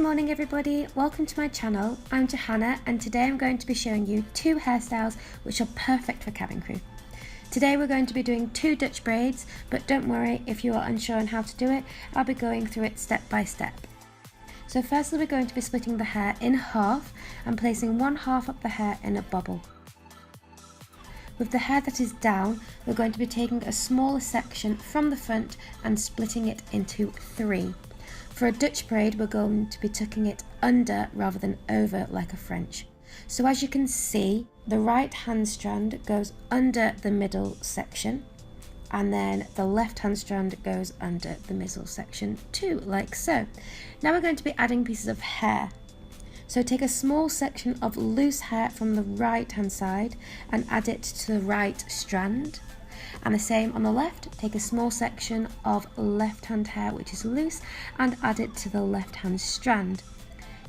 morning everybody, welcome to my channel. I'm Johanna and today I'm going to be showing you 2 hairstyles which are perfect for cabin crew. Today we're going to be doing 2 Dutch braids, but don't worry if you are unsure on how to do it, I'll be going through it step by step. So firstly we're going to be splitting the hair in half and placing one half of the hair in a bubble. With the hair that is down, we're going to be taking a smaller section from the front and splitting it into 3. For a Dutch braid, we're going to be tucking it under rather than over like a French. So as you can see, the right hand strand goes under the middle section, and then the left hand strand goes under the middle section too, like so. Now we're going to be adding pieces of hair. So take a small section of loose hair from the right hand side and add it to the right strand. And the same on the left, take a small section of left hand hair which is loose and add it to the left hand strand.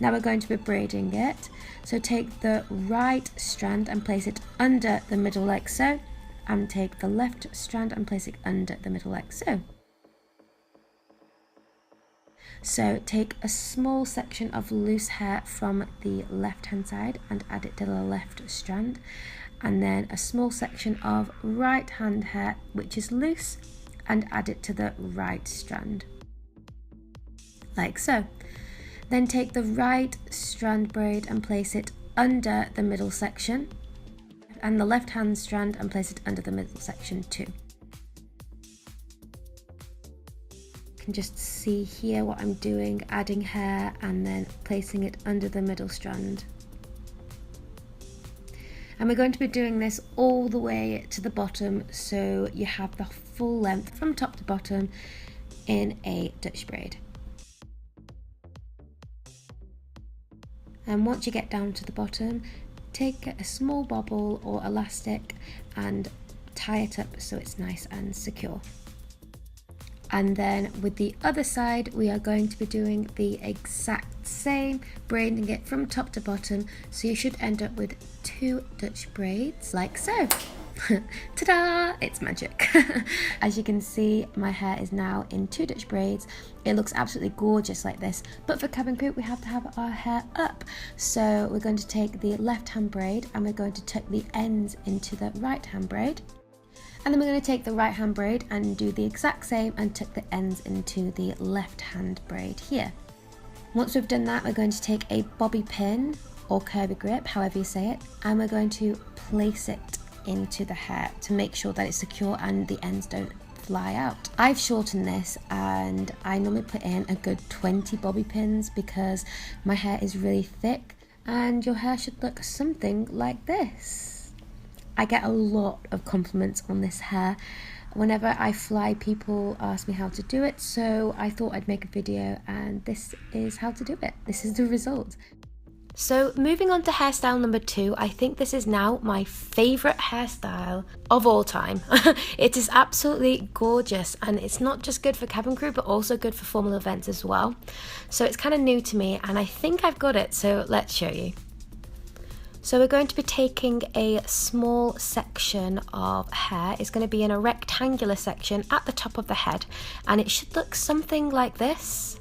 Now we're going to be braiding it, so take the right strand and place it under the middle like so, and take the left strand and place it under the middle like so. So take a small section of loose hair from the left hand side and add it to the left strand, and then a small section of right hand hair which is loose and add it to the right strand, like so. Then take the right strand braid and place it under the middle section, and the left hand strand and place it under the middle section too. You can just see here what I'm doing, adding hair and then placing it under the middle strand. And we're going to be doing this all the way to the bottom, so you have the full length from top to bottom in a Dutch braid. And once you get down to the bottom, take a small bobble or elastic and tie it up so it's nice and secure. And then with the other side, we are going to be doing the exact same, braiding it from top to bottom, so you should end up with 2 Dutch braids like so. Ta-da! It's magic. As you can see, my hair is now in 2 Dutch braids. It looks absolutely gorgeous like this, but for cabin crew we have to have our hair up. So we're going to take the left hand braid and we're going to tuck the ends into the right hand braid. And then we're going to take the right hand braid and do the exact same and tuck the ends into the left hand braid here. Once we've done that, we're going to take a bobby pin or curvy grip, however you say it, and we're going to place it into the hair to make sure that it's secure and the ends don't fly out. I've shortened this and I normally put in a good 20 bobby pins because my hair is really thick and your hair should look something like this. I get a lot of compliments on this hair. Whenever I fly, people ask me how to do it, so I thought I'd make a video and this is how to do it. This is the result. So moving on to hairstyle number 2, I think this is now my favourite hairstyle of all time. It is absolutely gorgeous and it's not just good for cabin crew but also good for formal events as well. So it's kind of new to me and I think I've got it, so let's show you. So we're going to be taking a small section of hair. It's going to be in a rectangular section at the top of the head and it should look something like this.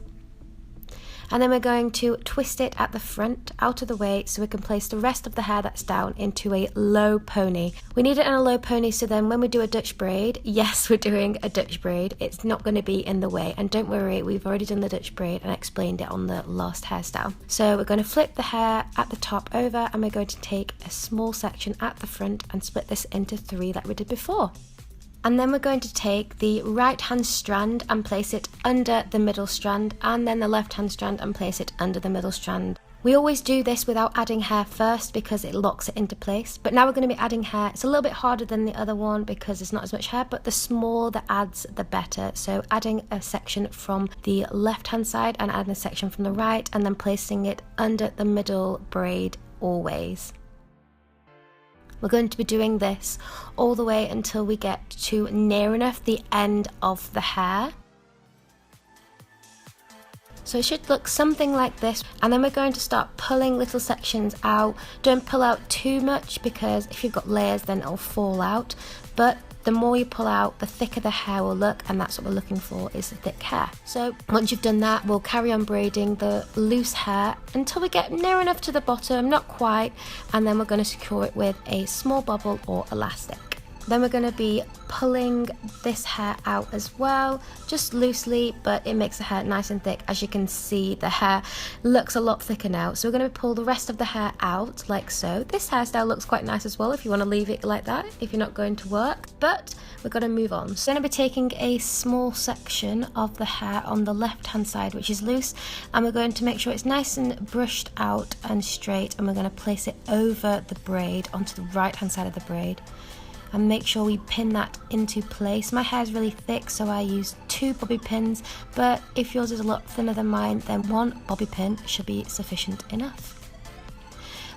And then we're going to twist it at the front out of the way so we can place the rest of the hair that's down into a low pony. We need it in a low pony so then when we do a Dutch braid, yes, we're doing a Dutch braid, it's not going to be in the way. And don't worry, we've already done the Dutch braid and explained it on the last hairstyle. So we're going to flip the hair at the top over and we're going to take a small section at the front and split this into 3 like we did before. And then we're going to take the right hand strand and place it under the middle strand, and then the left hand strand and place it under the middle strand. We always do this without adding hair first because it locks it into place, but now we're going to be adding hair. It's a little bit harder than the other one because there's not as much hair, but the smaller the adds the better. So adding a section from the left hand side and adding a section from the right and then placing it under the middle braid always. We're going to be doing this all the way until we get to near enough the end of the hair. So it should look something like this, and then we're going to start pulling little sections out. Don't pull out too much because if you've got layers then it'll fall out, but the more you pull out, the thicker the hair will look, and that's what we're looking for, is the thick hair. So once you've done that, we'll carry on braiding the loose hair until we get near enough to the bottom, not quite, and then we're going to secure it with a small bobble or elastic. Then we're going to be pulling this hair out as well, just loosely, but it makes the hair nice and thick. As you can see, the hair looks a lot thicker now. So we're going to pull the rest of the hair out like so. This hairstyle looks quite nice as well if you want to leave it like that, if you're not going to work, but we're going to move on. So I'm going to be taking a small section of the hair on the left hand side, which is loose, and we're going to make sure it's nice and brushed out and straight, and we're going to place it over the braid onto the right hand side of the braid. And make sure we pin that into place. My hair is really thick, so I use 2 bobby pins, but if yours is a lot thinner than mine, then 1 bobby pin should be sufficient enough.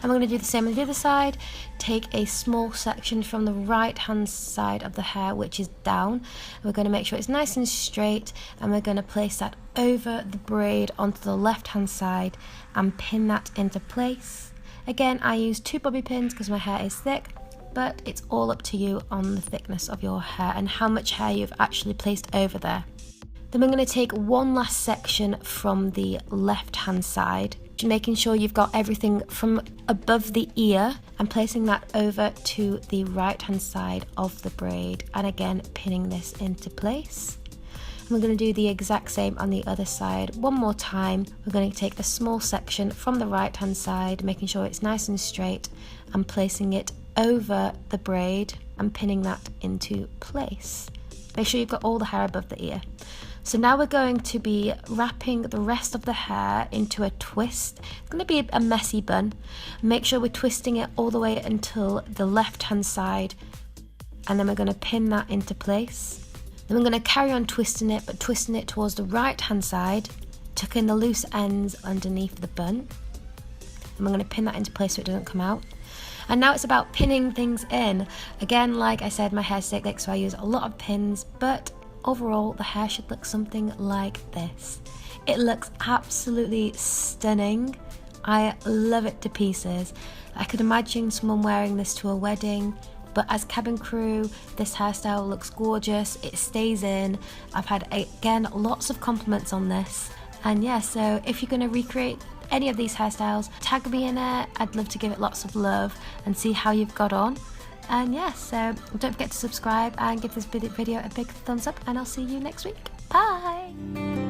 And we're going to do the same on the other side. Take a small section from the right hand side of the hair, which is down. And we're going to make sure it's nice and straight, and we're going to place that over the braid onto the left hand side and pin that into place. Again, I use 2 bobby pins because my hair is thick, but it's all up to you on the thickness of your hair and how much hair you've actually placed over there. Then we're going to take one last section from the left hand side, making sure you've got everything from above the ear and placing that over to the right hand side of the braid, and again pinning this into place. And we're going to do the exact same on the other side one more time. We're going to take a small section from the right hand side, making sure it's nice and straight, and placing it over the braid and pinning that into place. Make sure you've got all the hair above the ear. So now we're going to be wrapping the rest of the hair into a twist. It's going to be a messy bun. Make sure we're twisting it all the way until the left hand side, and then we're going to pin that into place. Then we're going to carry on twisting it, but twisting it towards the right hand side, tuck in the loose ends underneath the bun, and we're going to pin that into place so it doesn't come out. And now it's about pinning things in. Again, like I said, my hair's thick, so I use a lot of pins, but overall the hair should look something like this. It looks absolutely stunning. I love it to pieces. I could imagine someone wearing this to a wedding, but as cabin crew, this hairstyle looks gorgeous. It stays in. I've had, again, lots of compliments on this. And yeah, so if you're going to recreate any of these hairstyles, tag me in it. I'd love to give it lots of love and see how you've got on. And yeah, so don't forget to subscribe and give this video a big thumbs up, and I'll see you next week. Bye!